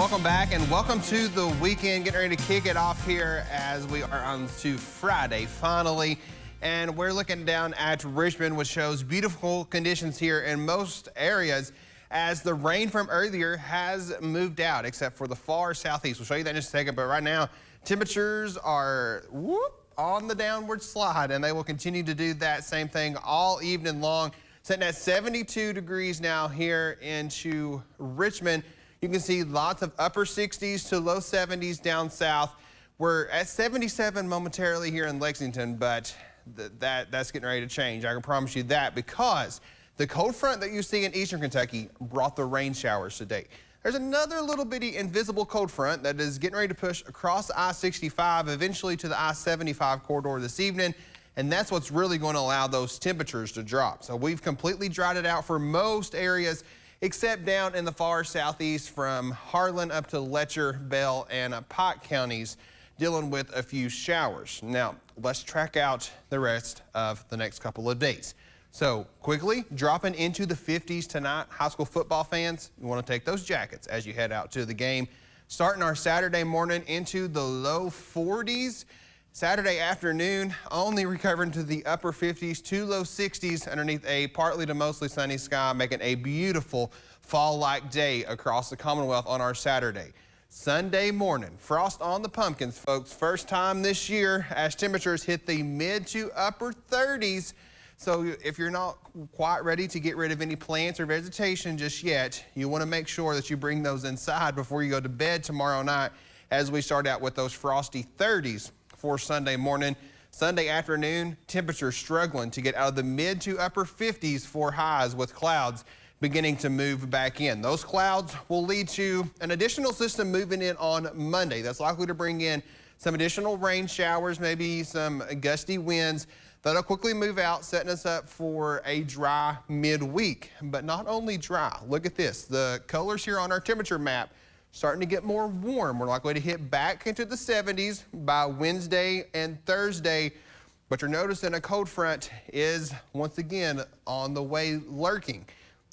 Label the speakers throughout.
Speaker 1: welcome back and welcome to the weekend. Getting ready to kick it off here as we are on to Friday finally. And we're looking down at Richmond, which shows beautiful conditions here in most areas as the rain from earlier has moved out, except for the far southeast. We'll show you that in just a second, but right now temperatures are on the downward slide, and they will continue to do that same thing all evening long. Sitting at 72 degrees now here into Richmond. You can see lots of upper 60s to low 70s down south. We're at 77 momentarily here in Lexington, but that's getting ready to change. I can promise you that, because the cold front that you see in eastern Kentucky brought the rain showers today. There's another little bitty invisible cold front that is getting ready to push across I-65, eventually to the I-75 corridor this evening. And that's what's really going to allow those temperatures to drop. So we've completely dried it out for most areas, except down in the far southeast from Harlan up to Letcher, Bell, and Pike counties, dealing with a few showers. Now, let's track out the rest of the next couple of days. So quickly dropping into the 50s tonight. High school football fans, you want to take those jackets as you head out to the game. Starting our Saturday morning into the low 40s. Saturday afternoon, only recovering to the upper 50s to low 60s underneath a partly to mostly sunny sky, making a beautiful fall-like day across the Commonwealth on our Saturday. Sunday morning, frost on the pumpkins, folks. First time this year as temperatures hit the mid to upper 30s. So if you're not quite ready to get rid of any plants or vegetation just yet, you want to make sure that you bring those inside before you go to bed tomorrow night, as we start out with those frosty 30s. For Sunday morning. Sunday afternoon, temperatures struggling to get out of the mid to upper 50s for highs, with clouds beginning to move back in. Those clouds will lead to an additional system moving in on Monday. That's likely to bring in some additional rain showers, maybe some gusty winds. That'll quickly move out, setting us up for a dry midweek. But not only dry, look at this. The colors here on our temperature map starting to get more warm. We're likely to hit back into the 70s by Wednesday and Thursday. But you're noticing a cold front is once again on the way lurking.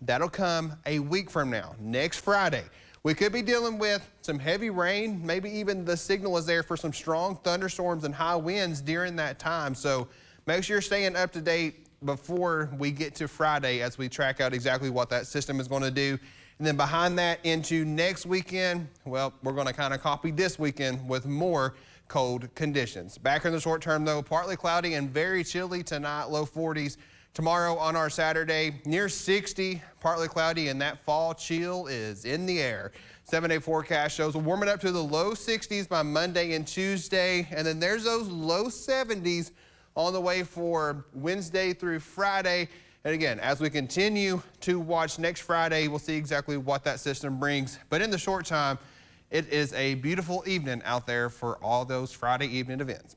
Speaker 1: That'll come a week from now, next Friday. We could be dealing with some heavy rain. Maybe even the signal is there for some strong thunderstorms and high winds during that time. So make sure you're staying up to date before we get to Friday as we track out exactly what that system is going to do. And then behind that into next weekend, well, we're going to kind of copy this weekend with more cold conditions. Back in the short term, though, partly cloudy and very chilly tonight, low 40s. Tomorrow on our Saturday, near 60, partly cloudy, and that fall chill is in the air. 7-day forecast shows we're warming up to the low 60s by Monday and Tuesday, and then there's those low 70s on the way for Wednesday through Friday. And again, as we continue to watch next Friday, we'll see exactly what that system brings. But in the short time, it is a beautiful evening out there for all those Friday evening events.